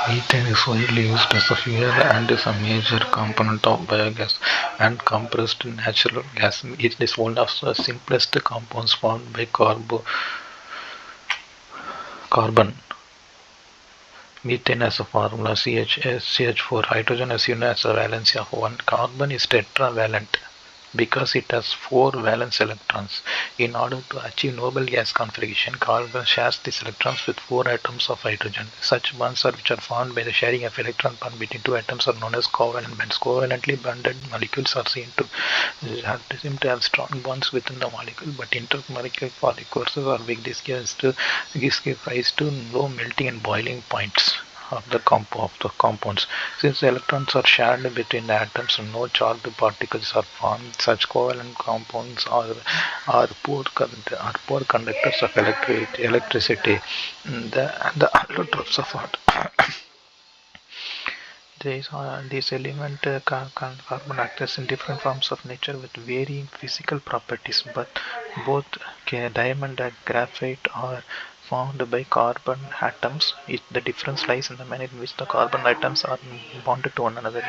Methane is widely used as a fuel and is a major component of biogas and compressed natural gas. It is one of the simplest compounds formed by carbon. Methane has a formula CH4. Hydrogen as you know has a valency of 1. Carbon is tetravalent because it has 4 valence electrons. In order to achieve noble gas configuration, carbon shares these electrons with 4 atoms of hydrogen. Such bonds which are formed by the sharing of electron bond between 2 atoms are known as covalent bonds. Covalently bonded molecules are seem to have strong bonds within the molecule, but intermolecular forces are weak. This gives rise to low melting and boiling points of the compounds. Since the electrons are shared between the atoms and no charged particles are formed, such covalent compounds are poor conductors of electricity. The allotropes of water. These element carbon actors in different forms of nature with varying physical properties, but both diamond and graphite are formed by carbon atoms. The difference lies in the manner in which the carbon atoms are bonded to one another.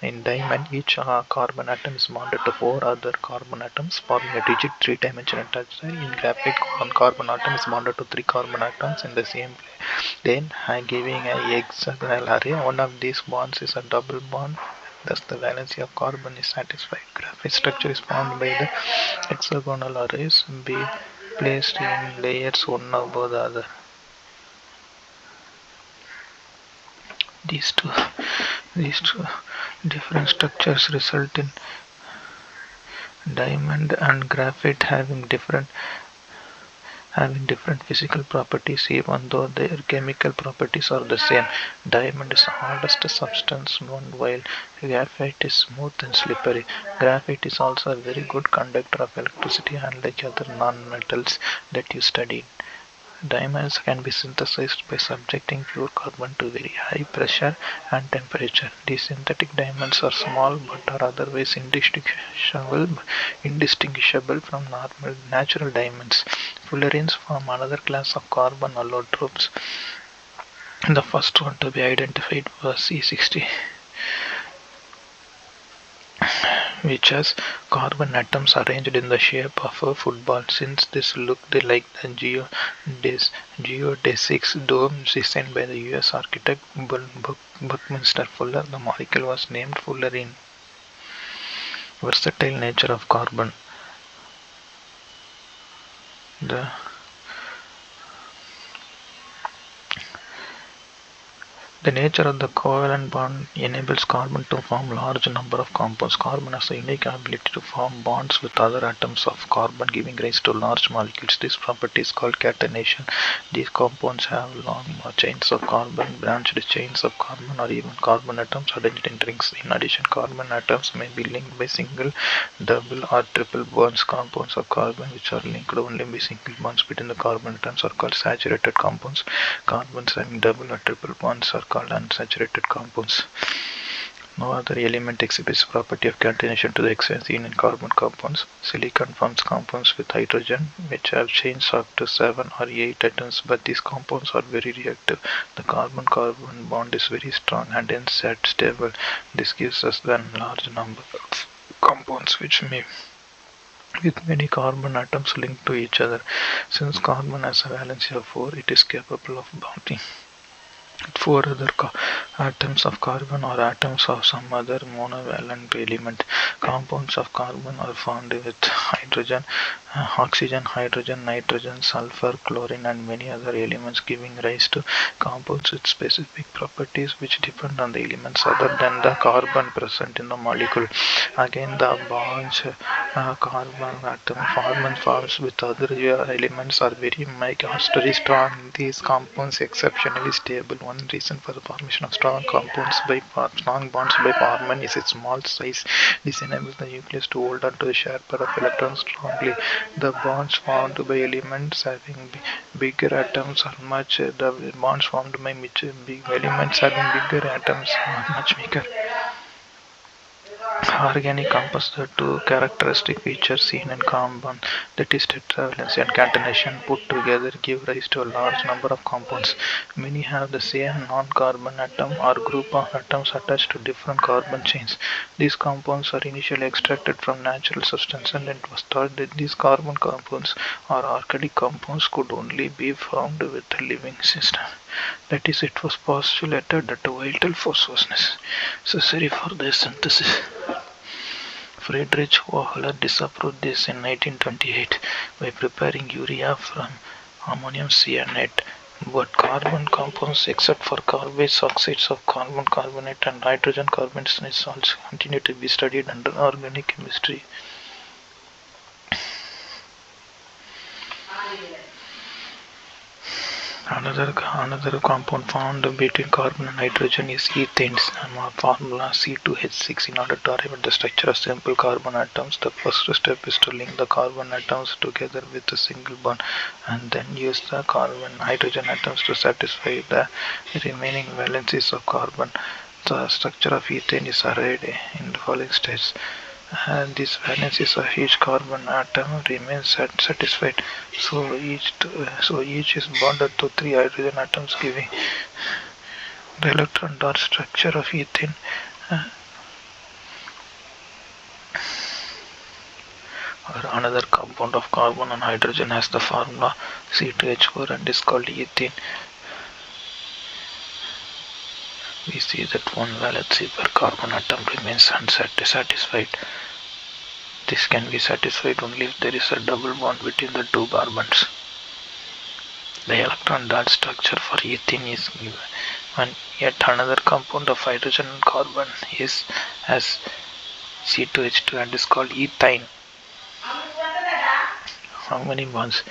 In diamond, each carbon atom is bonded to 4 other carbon atoms, forming a rigid three-dimensional structure. In graphite, one carbon atom is bonded to 3 carbon atoms in the same place. Then, giving a hexagonal array, one of these bonds is a double bond. Thus, the valency of carbon is satisfied. Graphite structure is formed by the hexagonal arrays be placed in layers one above the other. These two, these two different structures result in diamond and graphite having different physical properties even though their chemical properties are the same. Diamond is the hardest substance known while graphite is smooth and slippery. Graphite is also a very good conductor of electricity unlike other non-metals that you studied. Diamonds can be synthesized by subjecting pure carbon to very high pressure and temperature. These synthetic diamonds are small but are otherwise indistinguishable from normal natural diamonds. Fullerenes form another class of carbon allotropes. The first one to be identified was C60, which has carbon atoms arranged in the shape of a football. Since this looked like the geodesic dome designed by the US architect Buckminster Fuller, the molecule was named fullerene. Versatile nature of carbon. The The nature of the covalent bond enables carbon to form large number of compounds. Carbon has a unique ability to form bonds with other atoms of carbon, giving rise to large molecules. This property is called catenation. These compounds have long chains of carbon, branched chains of carbon, or even carbon atoms arranged in rings. In addition, carbon atoms may be linked by single, double, or triple bonds. Compounds of carbon which are linked only by single bonds between the carbon atoms are called saturated compounds. Carbons having double or triple bonds are called unsaturated compounds. No other element exhibits the property of catenation to the extent seen in carbon compounds. Silicon forms compounds with hydrogen, which have chains up to 7 or 8 atoms, but these compounds are very reactive. The carbon-carbon bond is very strong and hence stable. This gives us then large number of compounds with many carbon atoms linked to each other. Since carbon has a valency of 4, it is capable of bonding with 4 other atoms of carbon or atoms of some other monovalent element. Compounds of carbon are found with hydrogen, oxygen, hydrogen, nitrogen, sulfur, chlorine, and many other elements, giving rise to compounds with specific properties which depend on the elements other than the carbon present in the molecule. Again, the bonds carbon atom forms with other elements are very strong. These compounds exceptionally stable. One reason for the formation of strong bonds by carbon is its small size. This enables the nucleus to hold on to the share pair of electrons strongly. The bonds formed by elements having bigger atoms are the bonds formed by big elements having bigger atoms are much weaker. Organic compounds, the two characteristic features seen in compound, that is tetravalence and catenation, put together give rise to a large number of compounds. Many have the same non-carbon atom or group of atoms attached to different carbon chains. These compounds are initially extracted from natural substances, and it was thought that these carbon compounds or organic compounds could only be formed with a living system. That is, it was postulated that a vital force was necessary for their synthesis. Friedrich Wöhler disproved this in 1928 by preparing urea from ammonium cyanide, but carbon compounds except for carbates, oxides of carbon carbonate and hydrogen carbonates also continue to be studied under organic chemistry. Another compound found between carbon and hydrogen is ethane, formula C2H6. In order to arrive at the structure of simple carbon atoms, the first step is to link the carbon atoms together with a single bond, and then use the carbon hydrogen atoms to satisfy the remaining valencies of carbon. The structure of ethane is arrayed in the following steps, and these valencies of each carbon atom remains satisfied, so each is bonded to three hydrogen atoms, giving the electron dot structure of ethane. Or another compound of carbon and hydrogen has the formula C2H4 and is called ethane. We see that one valency per carbon atom remains unsatisfied. This can be satisfied only if there is a double bond between the two carbons. The electron dot structure for ethene is given, and yet another compound of hydrogen and carbon is as C2H2 and is called ethine. How many bonds?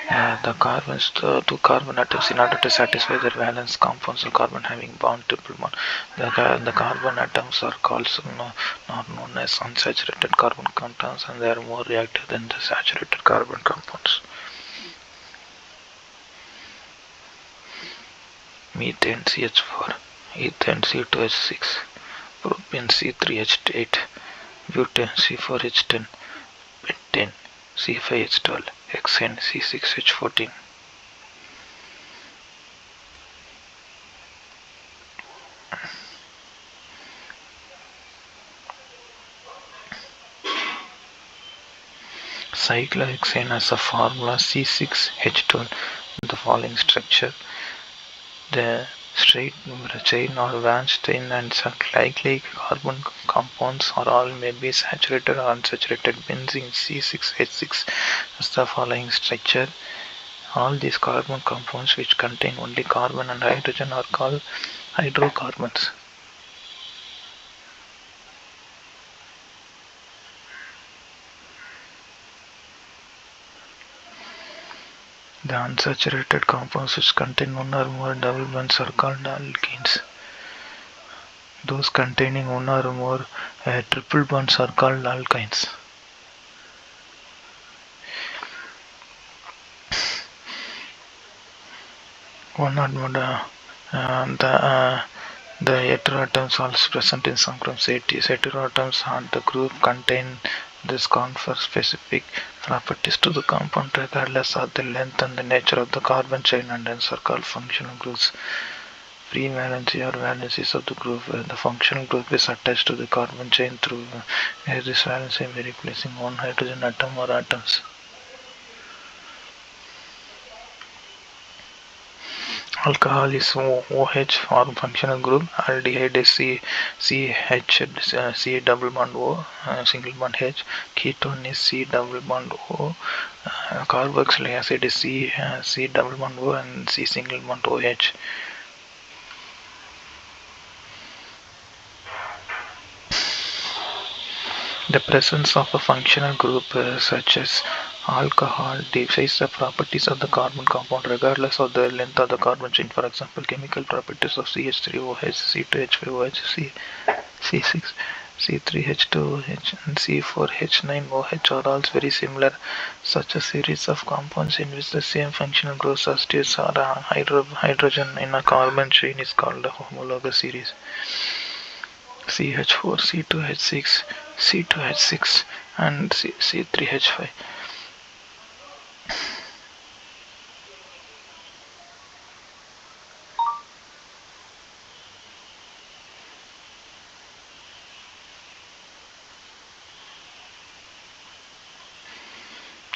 The two carbon atoms, in order to satisfy their valence compounds of carbon having bound triple bond. The carbon atoms are also known as unsaturated carbon compounds, and they are more reactive than the saturated carbon compounds. Methane CH4, ethane C2H6, propane C3H8, butane C4H10, pentane C5H12, hexane C6H14. Cyclohexane has a formula C6H12 with the following structure. The straight chain or Van chain and cyclic carbon compounds are all may be saturated or unsaturated. Benzene C6H6 has the following structure. All these carbon compounds which contain only carbon and hydrogen are called hydrocarbons. The unsaturated compounds which contain one or more double bonds are called alkenes. Those containing one or more triple bonds are called alkynes. One or more the heteroatoms also present in some groups. Heteroatoms and the group contain this confer specific properties to the compound regardless of the length and the nature of the carbon chain, and hence are called functional groups. Free valency or valencies of the group, where the functional group is attached to the carbon chain through this valency by replacing one hydrogen atom or atoms. Alcohol is OH form functional group. Aldehyde is C double bond O, single bond H. Ketone is C double bond O. Carboxylic acid is C double bond O and C single bond OH. The presence of a functional group such as alcohol decides the properties of the carbon compound regardless of the length of the carbon chain. For example, chemical properties of CH3OH, C2H5OH, C6, C3H2OH, and C4H9OH are all very similar. Such a series of compounds in which the same functional group substitutes or hydrogen in a carbon chain is called a homologous series. CH4, C2H6, C2H6, and C3H5.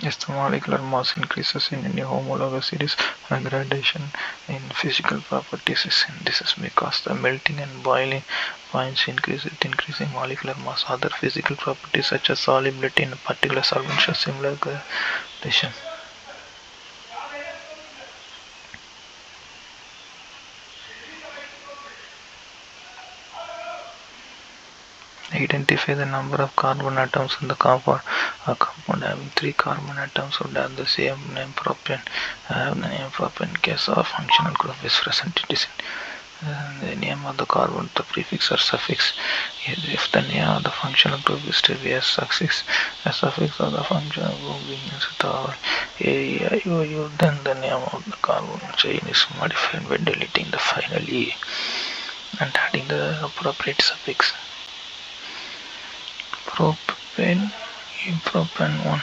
As the molecular mass increases in any homologous series, a gradation in physical properties is seen. This is because the melting and boiling points increase with increasing molecular mass. Other physical properties such as solubility in a particular solvent show similar gradation. Identify the number of carbon atoms in the compound. A compound having 3 carbon atoms would have the same name propane. Have the name propane in case of functional group is present. It is in the name of the carbon, the prefix or suffix. If the name of the functional group is to be a suffix of the functional group begins with R, A, I, O, U, then the name of the carbon chain is modified by deleting the final E and adding the appropriate suffix. Propane, propane 1.